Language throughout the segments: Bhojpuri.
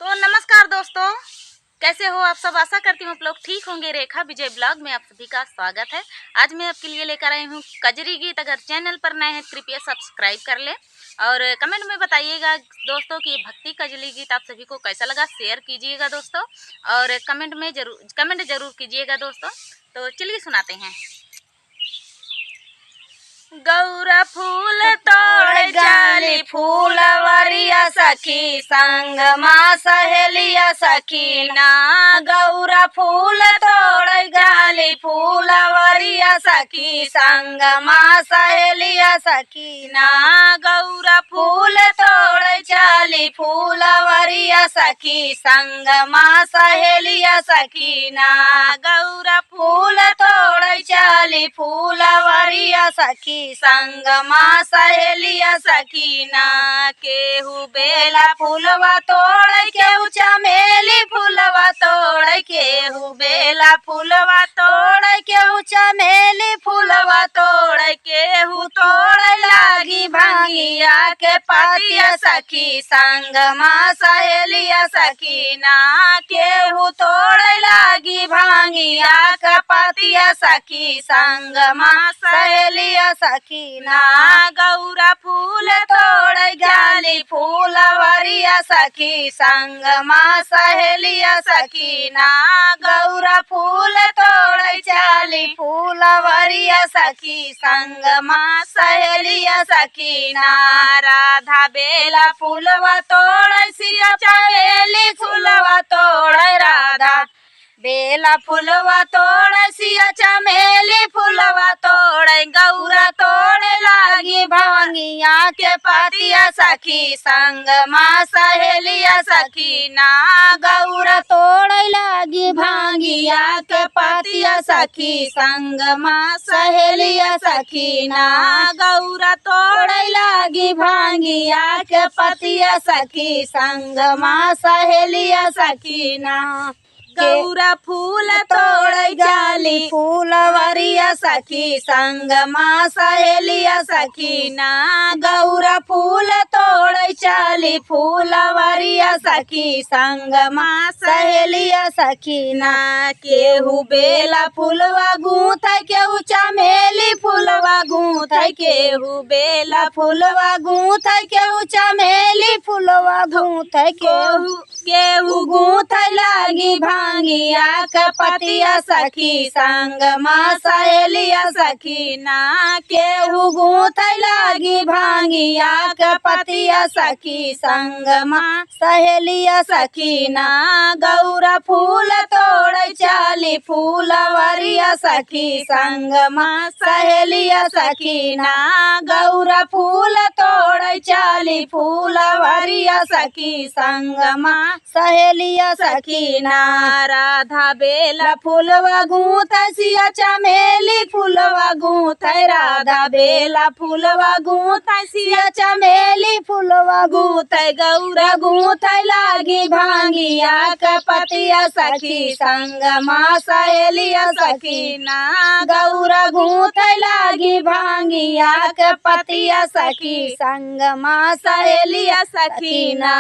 तो नमस्कार दोस्तों, कैसे हो आप सब। आशा करती हूँ आप लोग ठीक होंगे। रेखा विजय ब्लॉग में आप सभी का स्वागत है। आज मैं आपके लिए लेकर आई हूँ कजरी गीत। अगर चैनल पर नए हैं कृपया सब्सक्राइब कर लें और कमेंट में बताइएगा दोस्तों कि भक्ति कजरी गीत आप सभी को कैसा लगा। शेयर कीजिएगा दोस्तों और कमेंट जरूर कीजिएगा दोस्तों। तो चलिए सुनाते हैं। गौरा फूल तोड़ जाली फूलवरिया सखी संग माँ सहेलिया सखी ना। गौरा फूल तोड़ जाली फूलवरिया सखी संग माँ सहेलिया सखी ना। गौरा फूल तोड़ जाली फूलवरिया सखी संग माँ सहेलिया सखी ना। गौरा फूल तोड़ जाली फूलवरिया सखी संग माँ सहेलिया सखीना। केहू बेला फूलवा तोड़ केहू चमेली फूलवा तोड़ केहू बेला फूलवा तोड़ केहू चमेली फूलवा तोड़ केहू तोड़ लागी भांगिया के पतिया सखी संग माँ सहेलिया सखीना। केहू तोड़ लागी भांगिया के पतिया सखी संग माँ सहेलिया सखीना। गौरा फूल तोड़ जाली फूलवरिया सखी संग माँ सहेलिया सखीना। गौरा फूल तोड़ जाली फूलवरिया सखी संग माँ सहेलिया सखीना। राधा बेला फूलवा तोड़ सिया चमेली फूलवा तोड़ राधा बेला फूलवा तोड़ सिया चमेली फूलवा तोड़ गौरा तोड़ लागी भांगिया के पतिया सखी संग माँ सहेलिया सखीना। गौरा तोड़ लागी भांगिया के पतिया सखी संग माँ सहेलिया सखीना। गौरा तोड़ लागी भांगिया के पतिया सखी संग माँ सहेलिया सखीना। गौरा फूल तोड़ जाली फूलवरिया सखी संग माँ सहेलिया सखीना। गौरा फूल तोड़ जाली फूलवरिया सखी संग माँ सहेलिया सखीना। केहू बेला फूलवा गूंथ केहू चमेली फूलवा गूंथ केहू बेला फूलवा गूंथ केहू चमेली फूलवा गूंथ केहू गूंथ लागी भांगिया के पतिया सखी संग माँ सहेलिया सखीना। केहू गूंथ लागी भांगिया के पतिया सखी संग माँ सहेलिया सखीना। गौरा फूल तोड़ जाली फूलवरिया सखी संग माँ सहेलिया सखीना। गौरा फूल तोड़ जाली फूलवरिया सखी संग माँ सहेलिया सखीना। राधा बेला फूलवा गूंथ सिया चमेली फूलवा गूंथ राधा बेला फूलवा गूंथ सिया चमेली फूलवा गूंथ गौरा गूंथ लागी भांगिया के पतिया सखी संग माँ सहेलिया सखीना। गौरा गूंथ लागी भांगिया के पतिया सखी संग माँ सहेलिया सखीना।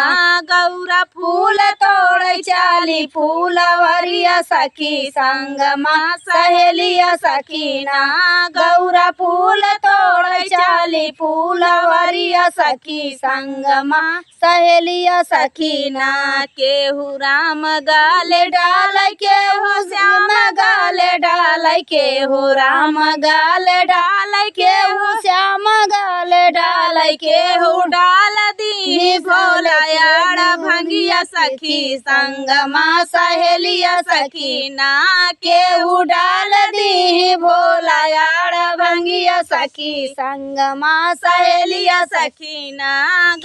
गौरा फूल तोड़ जाली फूलवरिया सखी संग माँ सहेलिया सखीना। गौरा फूल तोड़ जाली फूलवरिया सखी संग माँ सहेलिया सखीना। केहू राम गाल डाल केहू श्याम गाल डाल केहू राम गाल डाल केहू श्याम गाल डाल केहू डाल दी भोला याड़ा भंगिया सखी संग माँ सहेलिया सखीना। केहू डाल दी भोला याड़ा भंगिया सखी संग माँ सहेलिया सखीना।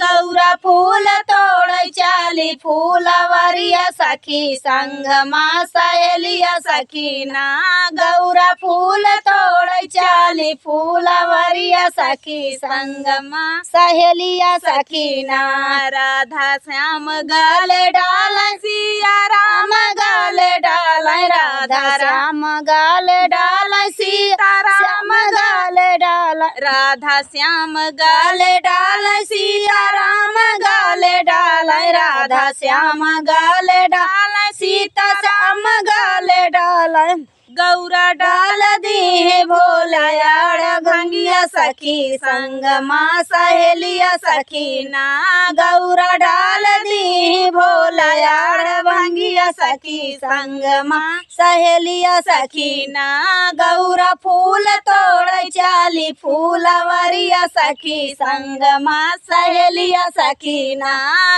गौरा फूल तोड़ जाली फूलवरिया सखी संग माँ सहेलिया सखीना। गौरा फूल तोड़ जाली फूलवरिया सखी संग माँ सहेलिया सखीना। राधा श्याम गाल डाल सिया राम गाल डाल राधा श्याम गाल डाल सीता राम गाल डाल राधा श्याम गले डाल सिया राम गले डाल राधा श्याम गले डाल सीता श्याम गले डाल गौरा डाल दी भोला यार भंगिया सखी संग माँ सहेलिया सखी ना गौरा डाल दी भोला यार भंगिया सखी संग माँ सहेलिया सखी ना गौरा फूल तोड़ चाली फूलवरिया सखी संग माँ सहेलिया सखी ना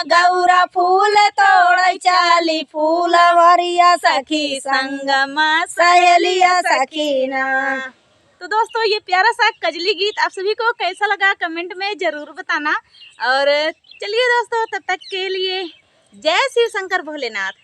गौरा फूल तोड़ चाली फूलवरिया सखी संग माँ सहेलिया सखीना। तो दोस्तों ये प्यारा सा कजली गीत आप सभी को कैसा लगा कमेंट में जरूर बताना। और चलिए दोस्तों तब तक के लिए जय शिव शंकर भोलेनाथ।